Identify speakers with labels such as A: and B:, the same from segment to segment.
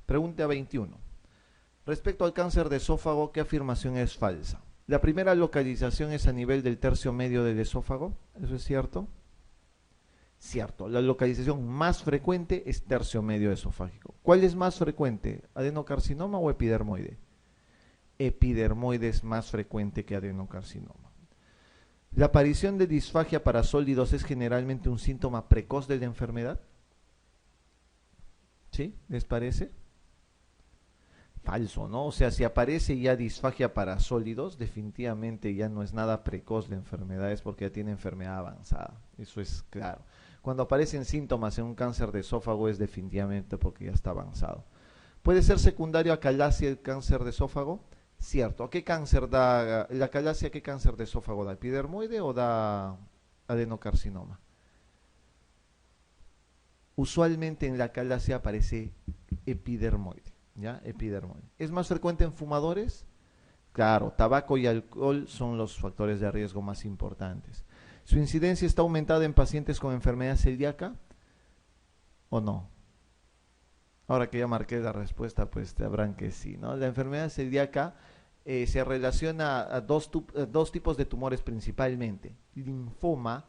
A: Pregunta 21. Respecto al cáncer de esófago, ¿qué afirmación es falsa? La primera localización es a nivel del tercio medio del esófago, ¿eso es cierto? Cierto, la localización más frecuente es tercio medio esofágico. ¿Cuál es más frecuente, adenocarcinoma o epidermoide? Epidermoide es más frecuente que adenocarcinoma. ¿La aparición de disfagia para sólidos es generalmente un síntoma precoz de la enfermedad? ¿Sí? ¿Les parece? Falso, ¿no? O sea, si aparece ya disfagia para sólidos, definitivamente ya no es nada precoz la enfermedad, es porque ya tiene enfermedad avanzada. Eso es claro. Cuando aparecen síntomas en un cáncer de esófago es definitivamente porque ya está avanzado. ¿Puede ser secundario a calasia el cáncer de esófago? Cierto. ¿A qué cáncer da la calasia? ¿Qué cáncer de esófago da? ¿Epidermoide o da adenocarcinoma? Usualmente en la calasia aparece epidermoide, ¿ya? Epidermoide. ¿Es más frecuente en fumadores? Claro, tabaco y alcohol son los factores de riesgo más importantes. ¿Su incidencia está aumentada en pacientes con enfermedad celíaca o no? Ahora que ya marqué la respuesta, pues te habrán que sí, ¿no? La enfermedad celíaca se relaciona a dos tipos de tumores principalmente. Linfoma,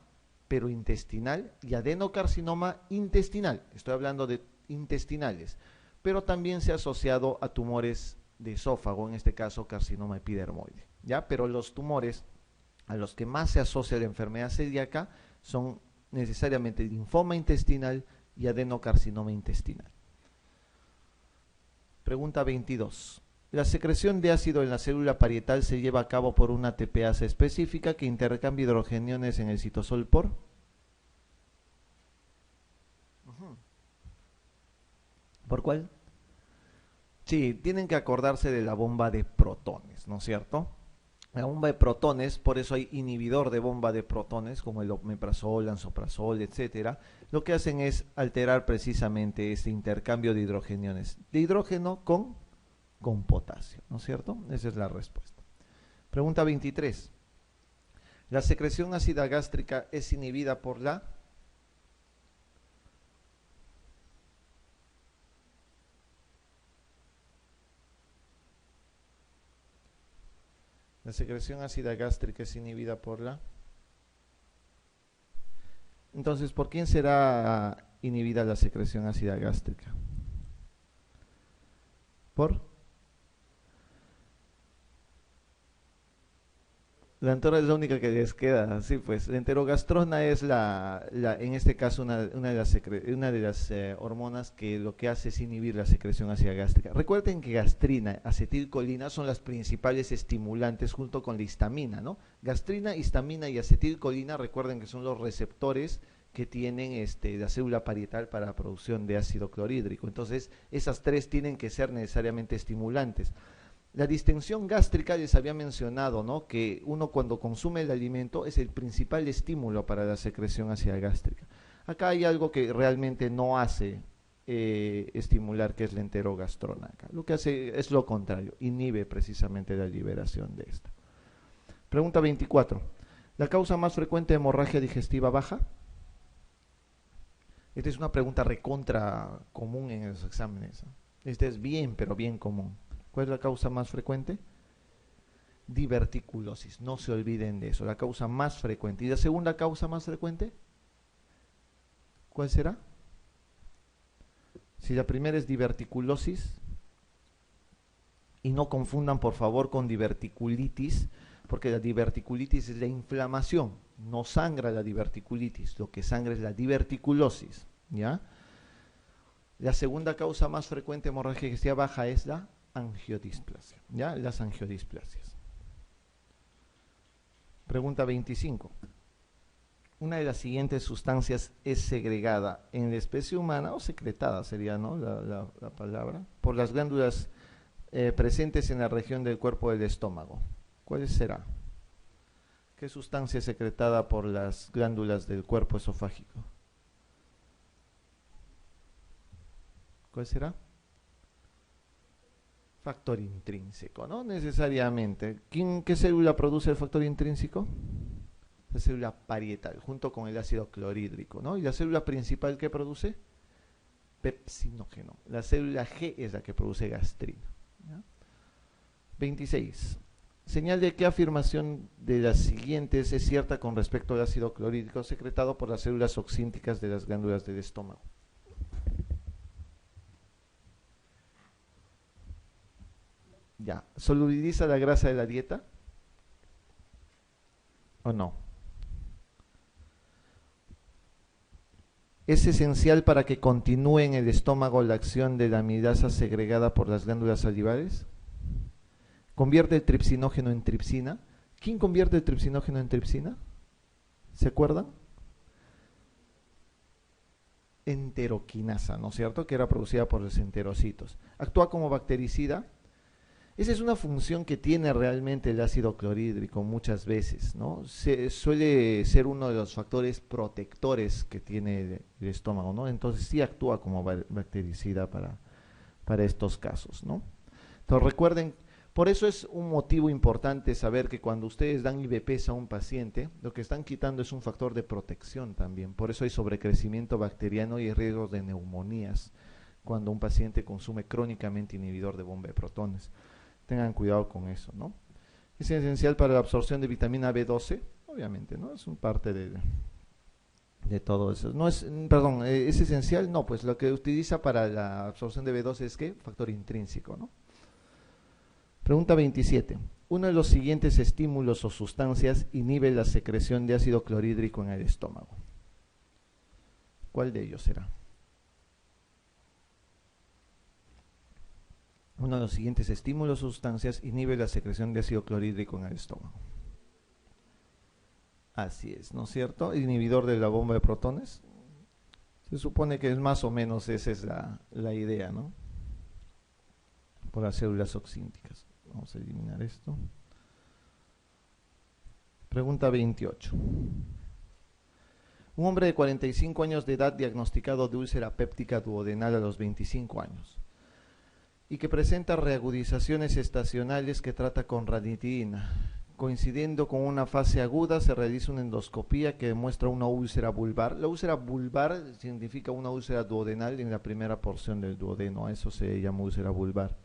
A: pero intestinal, y adenocarcinoma intestinal. Estoy hablando de intestinales. Pero también se ha asociado a tumores de esófago, en este caso carcinoma epidermoide, ¿ya? Pero los tumores a los que más se asocia la enfermedad celíaca son necesariamente linfoma intestinal y adenocarcinoma intestinal. Pregunta 22. La secreción de ácido en la célula parietal se lleva a cabo por una ATPasa específica que intercambia hidrogeniones en el citosol por... ¿Por cuál? Sí, tienen que acordarse de la bomba de protones, ¿no es cierto? La bomba de protones, por eso hay inhibidor de bomba de protones, como el omeprazol, lansoprazol, etcétera. Lo que hacen es alterar precisamente este intercambio de hidrogeniones, de hidrógeno con potasio, ¿no es cierto? Esa es la respuesta. Pregunta 23. ¿La secreción ácida gástrica es inhibida por la? La secreción ácida gástrica es inhibida por la... Entonces, ¿por quién será inhibida la secreción ácida gástrica? ¿Por? La enterogastro es la única que les queda, sí, pues la enterogastrona es en este caso una de las hormonas que lo que hace es inhibir la secreción ácida gástrica. Recuerden que gastrina, acetilcolina son las principales estimulantes junto con la histamina, ¿no? Gastrina, histamina y acetilcolina, recuerden que son los receptores que tienen la célula parietal para la producción de ácido clorhídrico. Entonces, esas tres tienen que ser necesariamente estimulantes. La distensión gástrica les había mencionado, ¿no? Que uno cuando consume el alimento es el principal estímulo para la secreción ácida gástrica. Acá hay algo que realmente no hace estimular, que es la enterogastrona. Acá lo que hace es lo contrario, inhibe precisamente la liberación de esta. Pregunta 24. ¿La causa más frecuente de hemorragia digestiva baja? Esta es una pregunta recontra común en los exámenes, ¿no? Esta es bien, pero bien común. ¿Cuál es la causa más frecuente? Diverticulosis, no se olviden de eso, la causa más frecuente. ¿Y la segunda causa más frecuente? ¿Cuál será? Si la primera es diverticulosis, y no confundan por favor con diverticulitis, porque la diverticulitis es la inflamación, no sangra la diverticulitis, lo que sangra es la diverticulosis, ¿ya? La segunda causa más frecuente de hemorragia digestiva baja es la angiodisplasia, ¿ya? Las angiodisplasias. Pregunta 25. Una de las siguientes sustancias es segregada en la especie humana, o secretada sería, ¿no? la palabra, por las glándulas presentes en la región del cuerpo del estómago. ¿Cuál será? ¿Qué sustancia es secretada por las glándulas del cuerpo esofágico? ¿Cuál será? Factor intrínseco, no necesariamente. ¿Qué célula produce el factor intrínseco? La célula parietal, junto con el ácido clorhídrico, ¿no? ¿Y la célula principal qué produce? pepsinógeno. La célula G es la que produce gastrina. ¿Ya? 26. Señal de qué afirmación de las siguientes es cierta con respecto al ácido clorhídrico secretado por las células oxínticas de las glándulas del estómago. Ya, ¿solubiliza la grasa de la dieta? ¿O no? ¿Es esencial para que continúe en el estómago la acción de la amilasa segregada por las glándulas salivares? ¿Convierte el tripsinógeno en tripsina? ¿Quién convierte el tripsinógeno en tripsina? ¿Se acuerdan? Enteroquinasa, ¿no es cierto? Que era producida por los enterocitos. Actúa como bactericida. Esa es una función que tiene realmente el ácido clorhídrico muchas veces, ¿no? Suele ser uno de los factores protectores que tiene el estómago, ¿no? Entonces sí actúa como bactericida para estos casos, ¿no? Entonces recuerden, por eso es un motivo importante saber que cuando ustedes dan IVPs a un paciente, lo que están quitando es un factor de protección también. Por eso hay sobrecrecimiento bacteriano y riesgos de neumonías cuando un paciente consume crónicamente inhibidor de bomba de protones. Tengan cuidado con eso, ¿no? Es esencial para la absorción de vitamina B12, obviamente, ¿no? Es un parte de todo eso. No es, perdón, ¿es esencial? No, pues lo que utiliza para la absorción de B12 es ¿qué? Factor intrínseco, ¿no? Pregunta 27. Uno de los siguientes estímulos o sustancias inhibe la secreción de ácido clorhídrico en el estómago. ¿Cuál de ellos será? Uno de los siguientes estímulos o sustancias inhibe la secreción de ácido clorhídrico en el estómago. Así es, ¿no es cierto? Inhibidor de la bomba de protones. Se supone que es más o menos esa es la idea, ¿no? Por las células oxínticas. Vamos a eliminar esto. Pregunta 28. Un hombre de 45 años de edad diagnosticado de úlcera péptica duodenal a los 25 años y que presenta reagudizaciones estacionales que trata con ranitidina. Coincidiendo con una fase aguda, se realiza una endoscopía que demuestra una úlcera vulvar. La úlcera vulvar significa una úlcera duodenal en la primera porción del duodeno, a eso se llama úlcera vulvar.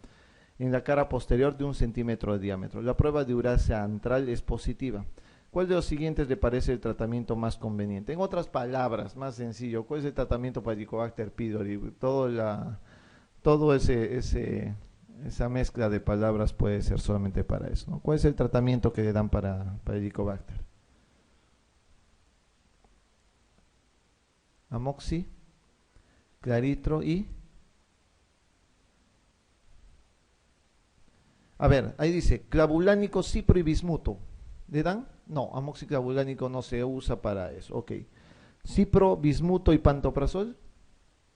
A: En la cara posterior de 1 centímetro de diámetro. La prueba de urea antral es positiva. ¿Cuál de los siguientes le parece el tratamiento más conveniente? En otras palabras, más sencillo, ¿cuál es el tratamiento para Helicobacter pylori? Esa mezcla de palabras puede ser solamente para eso, ¿no? ¿Cuál es el tratamiento que le dan para Helicobacter? Amoxi, claritro y... A ver, ahí dice, clavulánico, cipro y bismuto. ¿Le dan? No, amoxiclavulánico no se usa para eso. Ok. Cipro, bismuto y pantoprazol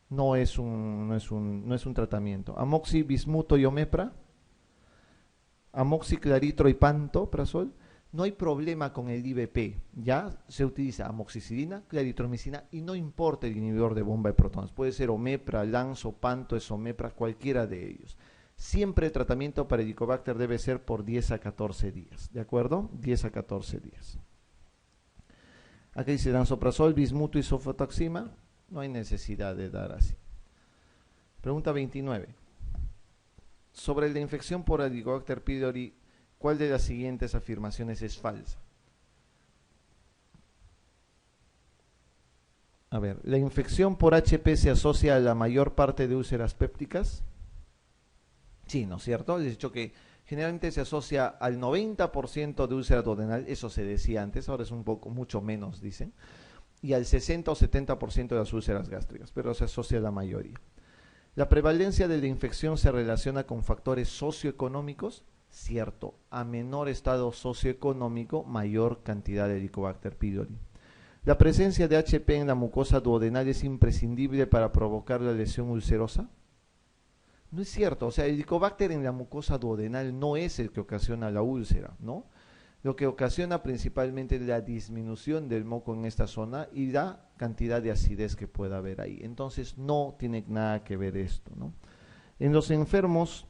A: no es un tratamiento. Amoxi, bismuto y omepra, amoxiclaritro y pantoprazol, no hay problema con el IVP. Ya se utiliza amoxicilina, claritromicina y no importa el inhibidor de bomba de protones. Puede ser omepra, lanzo, panto, esomepra, cualquiera de ellos. Siempre el tratamiento para Helicobacter debe ser por 10 a 14 días, ¿de acuerdo? 10 a 14 días. Aquí dice danzoprazol, bismuto y sulfotaxima, no hay necesidad de dar así. Pregunta 29. Sobre la infección por Helicobacter pylori, ¿cuál de las siguientes afirmaciones es falsa? A ver, ¿la infección por HP se asocia a la mayor parte de úlceras pépticas? Sí, ¿no es cierto? Les he dicho que generalmente se asocia al 90% de úlcera duodenal, eso se decía antes, ahora es un poco, mucho menos, dicen, y al 60 o 70% de las úlceras gástricas, pero se asocia a la mayoría. ¿La prevalencia de la infección se relaciona con factores socioeconómicos? Cierto, a menor estado socioeconómico, mayor cantidad de Helicobacter pylori. ¿La presencia de HP en la mucosa duodenal es imprescindible para provocar la lesión ulcerosa? No es cierto, o sea, el Helicobacter en la mucosa duodenal no es el que ocasiona la úlcera, ¿no? Lo que ocasiona principalmente es la disminución del moco en esta zona y la cantidad de acidez que pueda haber ahí. Entonces no tiene nada que ver esto, ¿no? En los enfermos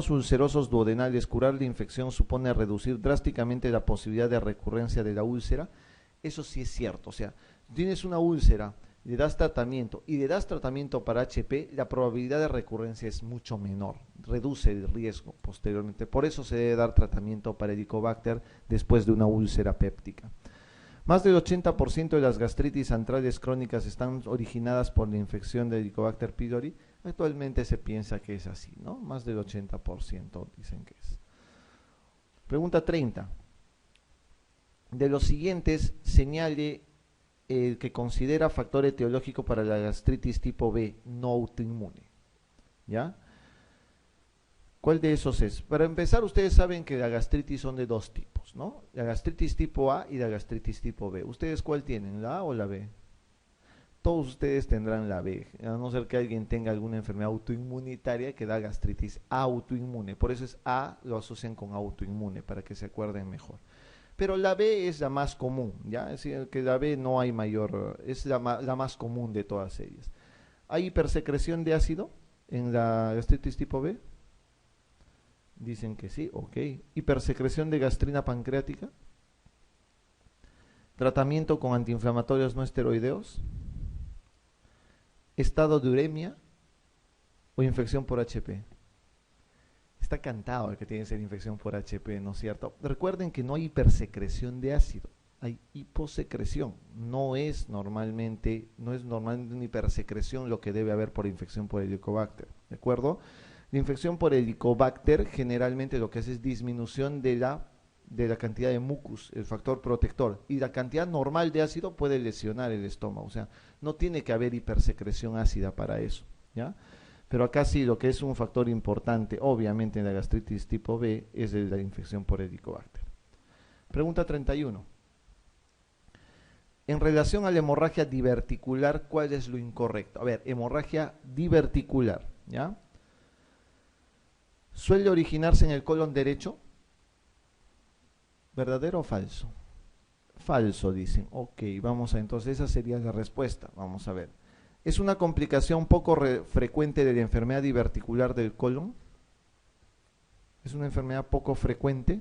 A: ulcerosos duodenales, curar la infección supone reducir drásticamente la posibilidad de recurrencia de la úlcera. Eso sí es cierto, o sea, tienes una úlcera, le das tratamiento y le das tratamiento para HP, la probabilidad de recurrencia es mucho menor, reduce el riesgo posteriormente. Por eso se debe dar tratamiento para Helicobacter después de una úlcera péptica. Más del 80% de las gastritis antrales crónicas están originadas por la infección de Helicobacter pylori. Actualmente se piensa que es así, ¿no? Más del 80% dicen que es. Pregunta 30. De los siguientes, señale el que considera factor etiológico para la gastritis tipo B no autoinmune. ¿Ya? ¿Cuál de esos es? Para empezar, ustedes saben que la gastritis son de dos tipos, ¿no? La gastritis tipo A y la gastritis tipo B. ¿Ustedes cuál tienen, la A o la B? Todos ustedes tendrán la B, a no ser que alguien tenga alguna enfermedad autoinmunitaria que da gastritis autoinmune. Por eso es A, lo asocian con autoinmune, para que se acuerden mejor. Pero la B es la más común, ¿ya? Es decir, que la B no hay mayor, es la más común de todas ellas. ¿Hay hipersecreción de ácido en la gastritis tipo B? Dicen que sí, ok. ¿Hipersecreción de gastrina pancreática? ¿Tratamiento con antiinflamatorios no esteroideos? ¿Estado de uremia o infección por HP? Está cantado el que tiene que ser infección por HP, ¿no es cierto? Recuerden que no hay hipersecreción de ácido, hay hiposecreción. No es normalmente una hipersecreción lo que debe haber por infección por Helicobacter, ¿de acuerdo? La infección por Helicobacter generalmente lo que hace es disminución de la cantidad de mucus, el factor protector, y la cantidad normal de ácido puede lesionar el estómago, o sea, no tiene que haber hipersecreción ácida para eso, ¿ya? Pero acá sí, lo que es un factor importante, obviamente en la gastritis tipo B, es la infección por Helicobacter. Pregunta 31. En relación a la hemorragia diverticular, ¿cuál es lo incorrecto? A ver, hemorragia diverticular, ¿ya? ¿Suele originarse en el colon derecho? ¿Verdadero o falso? Falso, dicen. Ok, vamos a entonces, esa sería la respuesta. Vamos a ver. ¿Es una complicación poco frecuente de la enfermedad diverticular del colon? ¿Es una enfermedad poco frecuente?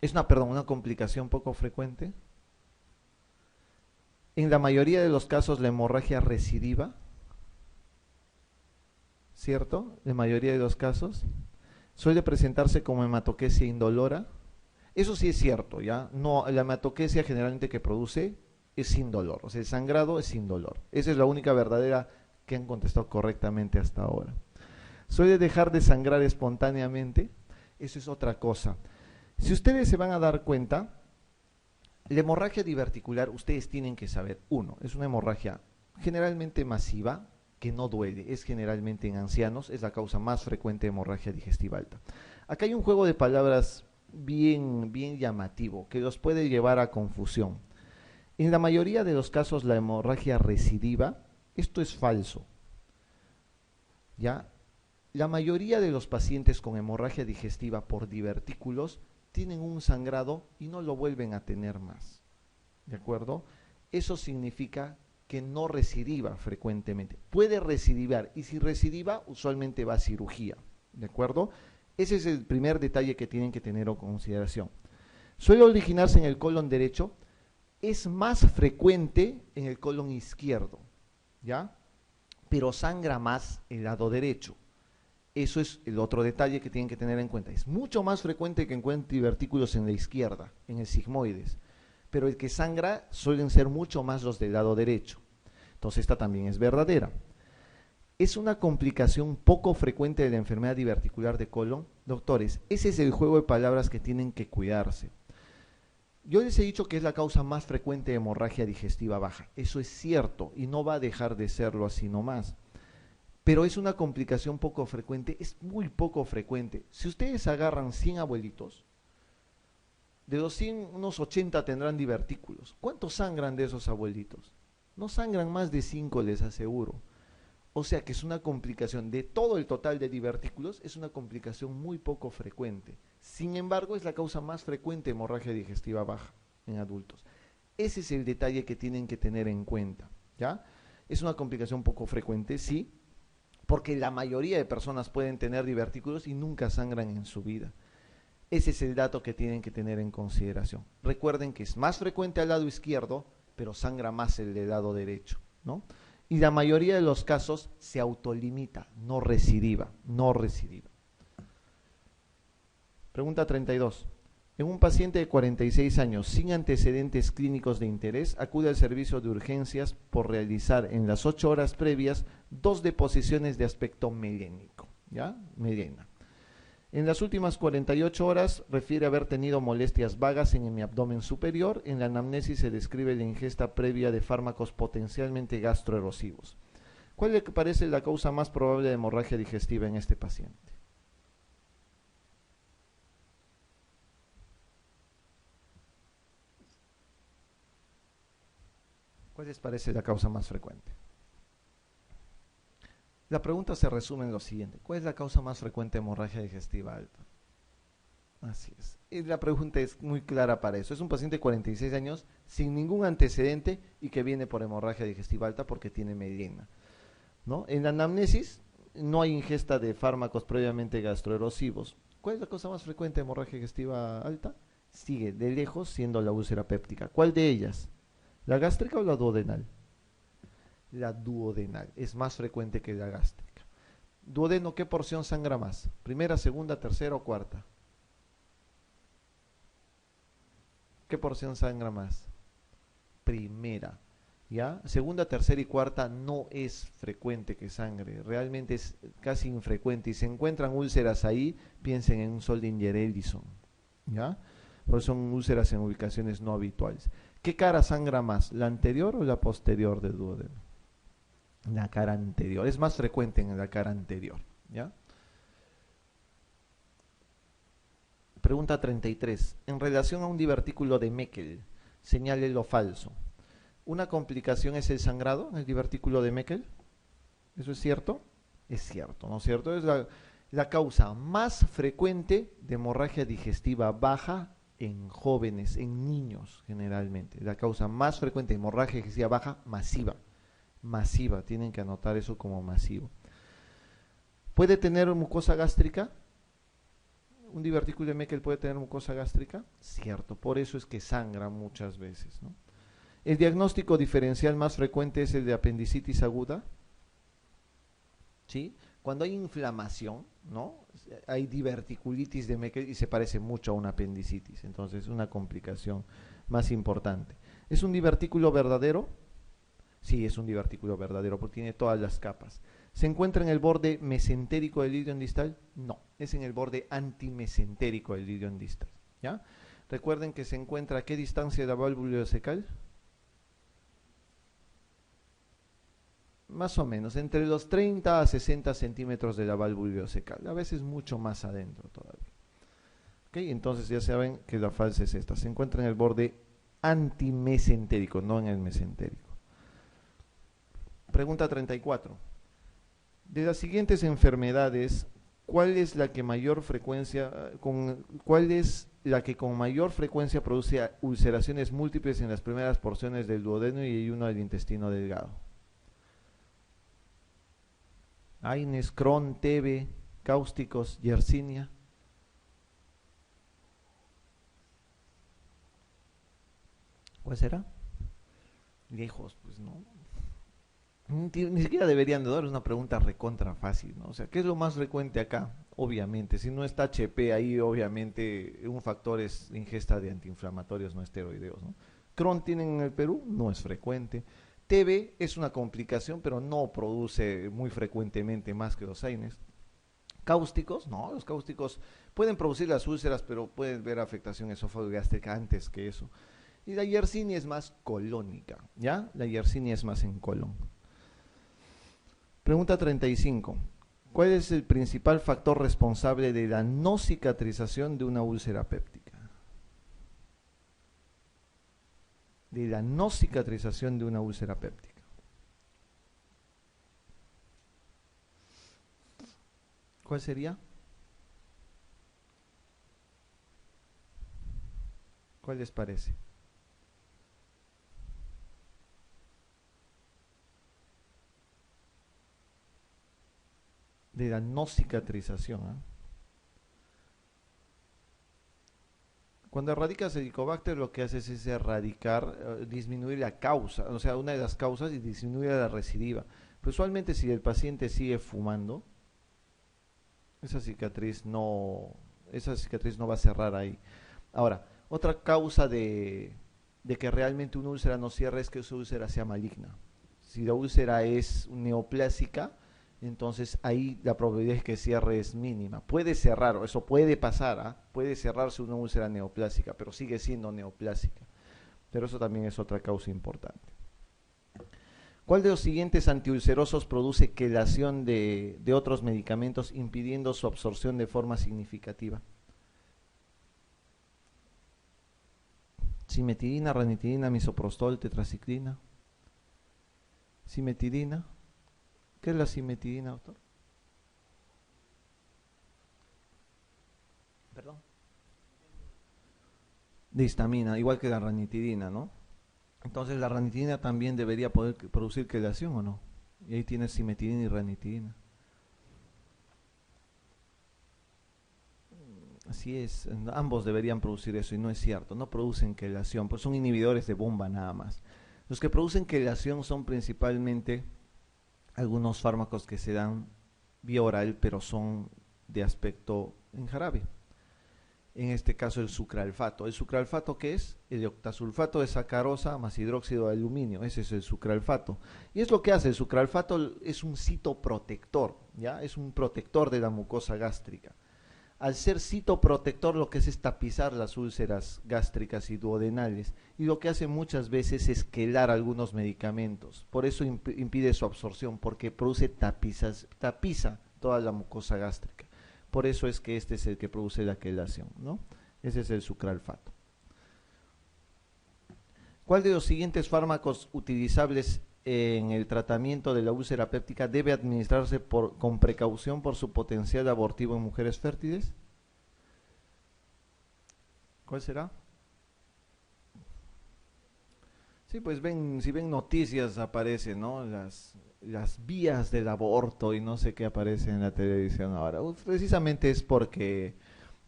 A: ¿Es una complicación poco frecuente? En la mayoría de los casos la hemorragia recidiva, ¿cierto? En la mayoría de los casos. Suele presentarse como hematoquesia indolora. Eso sí es cierto, ¿ya? No, la hematoquesia generalmente que produce es sin dolor, o sea, el sangrado es sin dolor. Esa es la única verdadera que han contestado correctamente hasta ahora. ¿Suele dejar de sangrar espontáneamente? Eso es otra cosa. Si ustedes se van a dar cuenta, la hemorragia diverticular, ustedes tienen que saber, uno, es una hemorragia generalmente masiva, que no duele, es generalmente en ancianos, es la causa más frecuente de hemorragia digestiva alta. Acá hay un juego de palabras bien llamativo, que los puede llevar a confusión. En la mayoría de los casos la hemorragia recidiva, esto es falso, ¿ya? La mayoría de los pacientes con hemorragia digestiva por divertículos tienen un sangrado y no lo vuelven a tener más, ¿de acuerdo? Eso significa que no recidiva frecuentemente. Puede recidivar y si recidiva usualmente va a cirugía, ¿de acuerdo? Ese es el primer detalle que tienen que tener en consideración. Suele originarse en el colon derecho, es más frecuente en el colon izquierdo, ¿ya? Pero sangra más el lado derecho. Eso es el otro detalle que tienen que tener en cuenta. Es mucho más frecuente que encuentren divertículos en la izquierda, en el sigmoides. Pero el que sangra suelen ser mucho más los del lado derecho. Entonces esta también es verdadera. ¿Es una complicación poco frecuente de la enfermedad diverticular de colon? Doctores, ese es el juego de palabras que tienen que cuidarse. Yo les he dicho que es la causa más frecuente de hemorragia digestiva baja. Eso es cierto y no va a dejar de serlo así nomás. Pero es una complicación poco frecuente, es muy poco frecuente. Si ustedes agarran 100 abuelitos, de los 100, unos 80 tendrán divertículos. ¿Cuántos sangran de esos abuelitos? No sangran más de 5, les aseguro. O sea que es una complicación de todo el total de divertículos, es una complicación muy poco frecuente. Sin embargo, es la causa más frecuente de hemorragia digestiva baja en adultos. Ese es el detalle que tienen que tener en cuenta, ¿ya? Es una complicación poco frecuente, sí, porque la mayoría de personas pueden tener divertículos y nunca sangran en su vida. Ese es el dato que tienen que tener en consideración. Recuerden que es más frecuente al lado izquierdo pero sangra más el del lado derecho, ¿no? Y la mayoría de los casos se autolimita, no recidiva, no recidiva. Pregunta 32. En un paciente de 46 años sin antecedentes clínicos de interés, acude al servicio de urgencias por realizar en las 8 horas previas 2 deposiciones de aspecto melénico, ¿ya? Melena. En las últimas 48 horas refiere haber tenido molestias vagas en mi abdomen superior. En la anamnesis se describe la ingesta previa de fármacos potencialmente gastroerosivos. ¿Cuál le parece la causa más probable de hemorragia digestiva en este paciente? ¿Cuál les parece la causa más frecuente? La pregunta se resume en lo siguiente. ¿Cuál es la causa más frecuente de hemorragia digestiva alta? Así es. Y la pregunta es muy clara para eso. Es un paciente de 46 años sin ningún antecedente y que viene por hemorragia digestiva alta porque tiene melena, ¿no? En la anamnesis no hay ingesta de fármacos previamente gastroerosivos. ¿Cuál es la causa más frecuente de hemorragia digestiva alta? Sigue de lejos siendo la úlcera péptica. ¿Cuál de ellas? ¿La gástrica o la duodenal? La duodenal es más frecuente que la gástrica. Duodeno, ¿qué porción sangra más? ¿Primera, segunda, tercera o cuarta? ¿Qué porción sangra más? Primera. ¿Ya? Segunda, tercera y cuarta no es frecuente que sangre, realmente es casi infrecuente. Y se encuentran úlceras ahí, piensen en un Soldinger-Ellison, ¿ya? Pues son úlceras en ubicaciones no habituales. ¿Qué cara sangra más, la anterior o la posterior del duodeno? La cara anterior, es más frecuente en la cara anterior, ¿ya? Pregunta 33. En relación a un divertículo de Meckel, señale lo falso. ¿Una complicación es el sangrado en el divertículo de Meckel? ¿Eso es cierto? Es cierto, ¿no es cierto? Es la causa más frecuente de hemorragia digestiva baja en jóvenes, en niños generalmente. La causa más frecuente de hemorragia digestiva baja, masiva. Masiva, tienen que anotar eso como masivo. ¿Puede tener mucosa gástrica? ¿Un divertículo de Meckel puede tener mucosa gástrica? Cierto, por eso es que sangra muchas veces, ¿no? ¿El diagnóstico diferencial más frecuente es el de apendicitis aguda? ¿Sí? Cuando hay inflamación, ¿no? Hay diverticulitis de Meckel y se parece mucho a una apendicitis, entonces es una complicación más importante. ¿Es un divertículo verdadero? Sí, es un divertículo verdadero porque tiene todas las capas. ¿Se encuentra en el borde mesentérico del ilion distal? No, es en el borde antimesentérico del ilion distal, ¿ya? Recuerden que se encuentra a qué distancia de la válvula ileocecal. Más o menos, entre los 30 a 60 centímetros de la válvula ileocecal, a veces mucho más adentro todavía. ¿Ok? Entonces ya saben que la falsa es esta, se encuentra en el borde antimesentérico, no en el mesentérico. Pregunta 34. De las siguientes enfermedades, ¿cuál es la que con mayor frecuencia produce ulceraciones múltiples en las primeras porciones del duodeno y uno del intestino delgado? Aines, Crohn, TB, cáusticos, Yersinia. ¿Cuál será? Lejos, pues no. Ni siquiera deberían de dar, es una pregunta recontra fácil, ¿no? O sea, ¿qué es lo más frecuente acá? Obviamente, si no está HP ahí, obviamente un factor es ingesta de antiinflamatorios no esteroideos, ¿no? Crohn tienen en el Perú, no es frecuente. TB es una complicación, pero no produce muy frecuentemente más que los AINES. Cáusticos, no, los cáusticos pueden producir las úlceras, pero pueden ver afectación esófago-gástrica antes que eso. Y la Yersinia es más colónica, ¿ya? La Yersinia es más en colon. Pregunta 35. ¿Cuál es el principal factor responsable de la no cicatrización de una úlcera péptica? De la no cicatrización de una úlcera péptica. ¿Cuál sería? ¿Cuál les parece? De la no cicatrización, ¿eh? Cuando erradicas Helicobacter, lo que haces es erradicar, disminuir la causa, o sea, una de las causas y disminuir la recidiva. Pero usualmente si el paciente sigue fumando, esa cicatriz no va a cerrar ahí. Ahora, otra causa de que realmente una úlcera no cierre es que esa úlcera sea maligna. Si la úlcera es neoplásica, entonces ahí la probabilidad de que cierre es mínima. Puede cerrar, o eso puede pasar, ¿ah? Puede cerrarse una úlcera neoplásica, pero sigue siendo neoplásica. Pero eso también es otra causa importante. ¿Cuál de los siguientes antiulcerosos produce quelación de otros medicamentos impidiendo su absorción de forma significativa? Cimetidina, ranitidina, misoprostol, tetraciclina. Cimetidina. ¿Qué es la cimetidina, doctor? Perdón. De histamina, igual que la ranitidina, ¿no? Entonces la ranitidina también debería poder producir quelación, ¿o no? Y ahí tienes cimetidina y ranitidina. Así es, ambos deberían producir eso y no es cierto, no producen quelación, pues son inhibidores de bomba nada más. Los que producen quelación son principalmente algunos fármacos que se dan vía oral, pero son de aspecto en jarabe. En este caso el sucralfato. ¿El sucralfato qué es? El octasulfato de sacarosa más hidróxido de aluminio. Ese es el sucralfato. Y es lo que hace el sucralfato, es un citoprotector, ¿ya? Es un protector de la mucosa gástrica. Al ser citoprotector lo que hace es tapizar las úlceras gástricas y duodenales y lo que hace muchas veces es quelar algunos medicamentos. Por eso impide su absorción, porque produce tapiza toda la mucosa gástrica. Por eso es que este es el que produce la quelación, ¿no? Ese es el sucralfato. ¿Cuál de los siguientes fármacos utilizables en el tratamiento de la úlcera péptica debe administrarse con precaución por su potencial abortivo en mujeres fértiles? ¿Cuál será? Sí, pues si ven noticias aparecen, ¿no? Las vías del aborto y no sé qué aparece en la televisión ahora. Precisamente es porque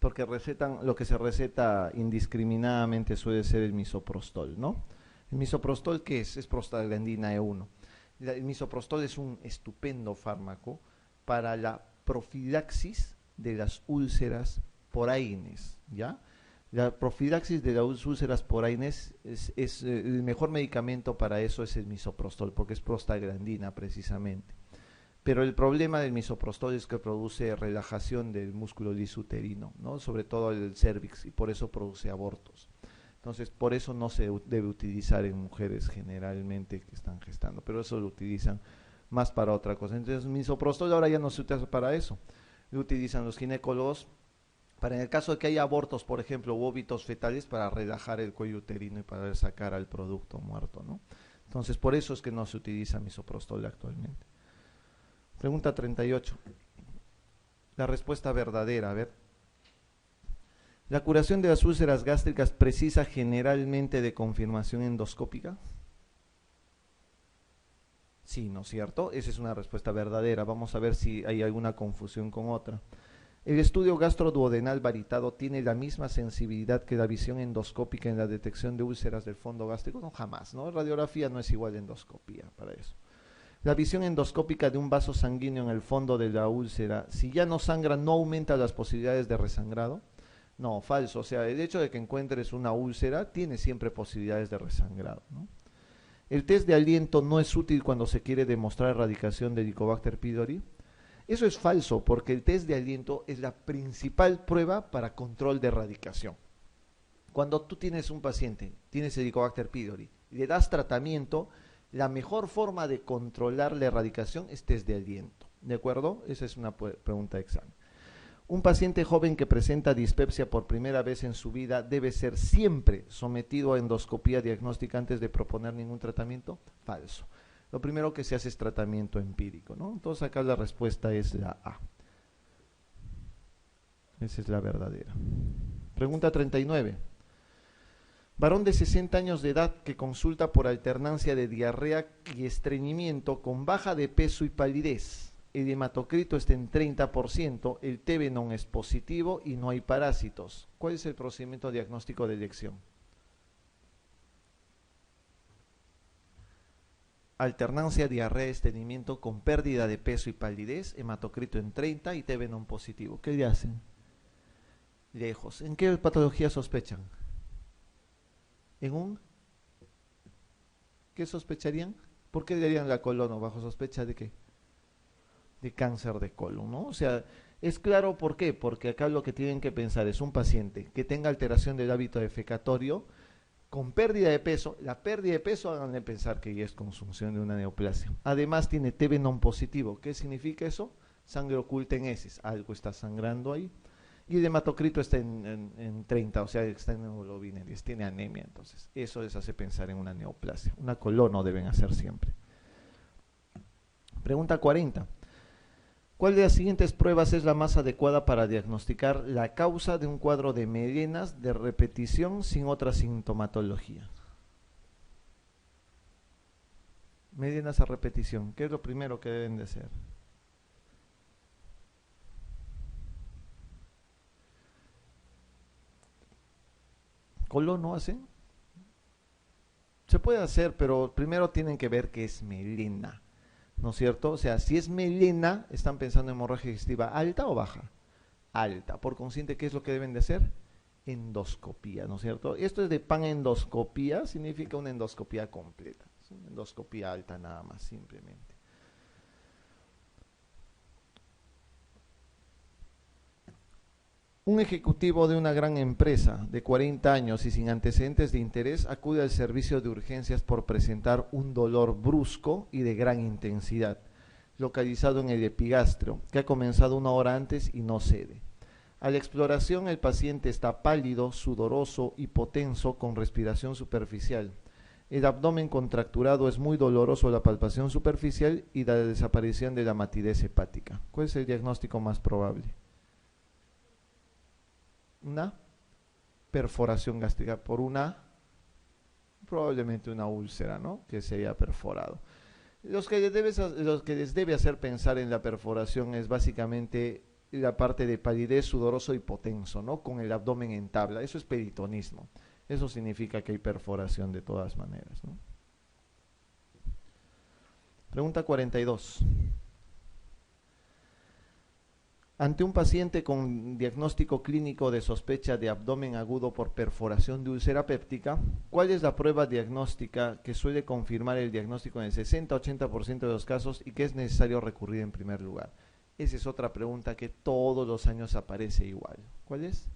A: recetan, lo que se receta indiscriminadamente suele ser el misoprostol, ¿no? El misoprostol, ¿qué es? Es prostaglandina E1. El misoprostol es un estupendo fármaco para la profilaxis de las úlceras por AINES, ¿ya? La profilaxis de las úlceras por AINES el mejor medicamento para eso es el misoprostol, porque es prostaglandina precisamente. Pero el problema del misoprostol es que produce relajación del músculo lisuterino, ¿no? Sobre todo el cérvix, y por eso produce abortos. Entonces, por eso no se debe utilizar en mujeres generalmente que están gestando, pero eso lo utilizan más para otra cosa. Entonces, misoprostol ahora ya no se utiliza para eso. Lo utilizan los ginecólogos para, en el caso de que haya abortos, por ejemplo, u óbitos fetales, para relajar el cuello uterino y para sacar al producto muerto, ¿no? Entonces, por eso es que no se utiliza misoprostol actualmente. Pregunta 38. La respuesta verdadera, a ver. ¿La curación de las úlceras gástricas precisa generalmente de confirmación endoscópica? Sí, ¿no es cierto? Esa es una respuesta verdadera. Vamos a ver si hay alguna confusión con otra. ¿El estudio gastroduodenal varitado tiene la misma sensibilidad que la visión endoscópica en la detección de úlceras del fondo gástrico? No, jamás, ¿no? Radiografía no es igual a endoscopía para eso. La visión endoscópica de un vaso sanguíneo en el fondo de la úlcera, si ya no sangra, ¿no aumenta las posibilidades de resangrado? No, falso. O sea, el hecho de que encuentres una úlcera tiene siempre posibilidades de resangrado, ¿no? El test de aliento no es útil cuando se quiere demostrar erradicación de Helicobacter pylori. Eso es falso, porque el test de aliento es la principal prueba para control de erradicación. Cuando tú tienes un paciente, tienes Helicobacter pylori, y le das tratamiento, la mejor forma de controlar la erradicación es test de aliento. ¿De acuerdo? Esa es una pregunta de examen. Un paciente joven que presenta dispepsia por primera vez en su vida debe ser siempre sometido a endoscopía diagnóstica antes de proponer ningún tratamiento. Falso. Lo primero que se hace es tratamiento empírico, ¿no? Entonces acá la respuesta es la A. Esa es la verdadera. Pregunta 39. Varón de 60 años de edad que consulta por alternancia de diarrea y estreñimiento con baja de peso y palidez. el hematocrito está en 30%, el TB non es positivo y no hay parásitos. ¿Cuál es el procedimiento diagnóstico de elección? Alternancia, diarrea, estreñimiento con pérdida de peso y palidez, hematocrito en 30 y TB non positivo. ¿Qué le hacen? Lejos. ¿En qué patología sospechan? ¿En un? ¿Qué sospecharían? ¿Por qué le harían la colon bajo sospecha de qué? De cáncer de colon, ¿no? O sea, es claro por qué, porque acá lo que tienen que pensar es un paciente que tenga alteración del hábito defecatorio con pérdida de peso. La pérdida de peso háganle pensar que ya es consunción de una neoplasia. Además tiene TB non positivo. ¿Qué significa eso? Sangre oculta en heces, algo está sangrando ahí. Y el hematocrito está en 30, o sea, está en hemoglobina, tiene anemia, entonces eso les hace pensar en una neoplasia. Una colono deben hacer siempre. Pregunta 40. ¿Cuál de las siguientes pruebas es la más adecuada para diagnosticar la causa de un cuadro de melenas de repetición sin otra sintomatología? Melenas a repetición, ¿qué es lo primero que deben de hacer? ¿Colono hacen? Se puede hacer, pero primero tienen que ver qué es melena, ¿no es cierto? O sea, si es melena, están pensando en hemorragia digestiva alta o baja. Alta. Por consiguiente, ¿qué es lo que deben de hacer? Endoscopía, ¿no es cierto? Esto es de panendoscopía, significa una endoscopía completa. Es una endoscopía alta nada más, simplemente. Un ejecutivo de una gran empresa de 40 años y sin antecedentes de interés acude al servicio de urgencias por presentar un dolor brusco y de gran intensidad, localizado en el epigastrio, que ha comenzado 1 hora antes y no cede. A la exploración el paciente está pálido, sudoroso, hipotenso, con respiración superficial. El abdomen contracturado, es muy doloroso la palpación superficial y la desaparición de la matidez hepática. ¿Cuál es el diagnóstico más probable? Una perforación gástrica por probablemente una úlcera, ¿no? Que se haya perforado. Lo que les debe hacer pensar en la perforación es básicamente la parte de palidez, sudoroso, hipotenso, ¿no? Con el abdomen en tabla. Eso es peritonismo. Eso significa que hay perforación de todas maneras, ¿no? Pregunta 42. Ante un paciente con diagnóstico clínico de sospecha de abdomen agudo por perforación de úlcera péptica, ¿cuál es la prueba diagnóstica que suele confirmar el diagnóstico en el 60-80% de los casos y que es necesario recurrir en primer lugar? Esa es otra pregunta que todos los años aparece igual. ¿Cuál es?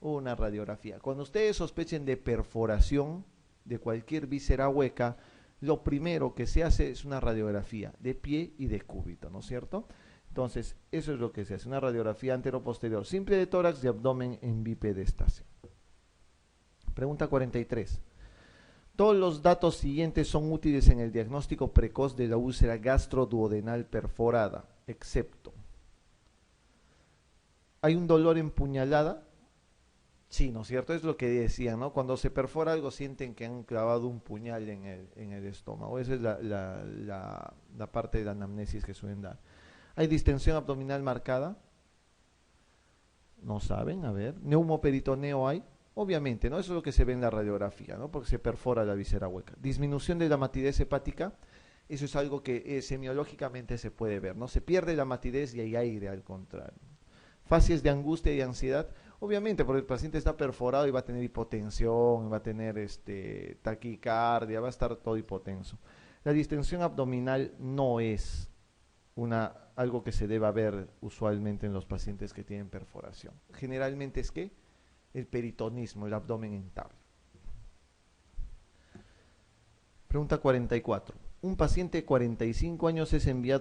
A: Una radiografía. Cuando ustedes sospechen de perforación de cualquier víscera hueca, lo primero que se hace es una radiografía de pie y de cúbito, ¿no es cierto? Entonces, eso es lo que se hace, una radiografía antero-posterior simple de tórax y abdomen en bipedestasia. Pregunta 43. Todos los datos siguientes son útiles en el diagnóstico precoz de la úlcera gastroduodenal perforada, excepto: ¿hay un dolor en puñalada? Sí, ¿no es cierto? Es lo que decían, ¿no? Cuando se perfora algo sienten que han clavado un puñal en el estómago. Esa es la parte de la anamnesis que suelen dar. ¿Hay distensión abdominal marcada? No saben, a ver. ¿Neumoperitoneo hay? Obviamente, ¿no? Eso es lo que se ve en la radiografía, ¿no? Porque se perfora la víscera hueca. ¿Disminución de la matidez hepática? Eso es algo que semiológicamente se puede ver, ¿no? Se pierde la matidez y hay aire al contrario. ¿Fases de angustia y ansiedad? Obviamente, porque el paciente está perforado y va a tener hipotensión, va a tener taquicardia, va a estar todo hipotenso. La distensión abdominal no es algo que se deba ver usualmente en los pacientes que tienen perforación. Generalmente es que el peritonismo, el abdomen en tabla. Pregunta 44. Un paciente de 45 años es enviado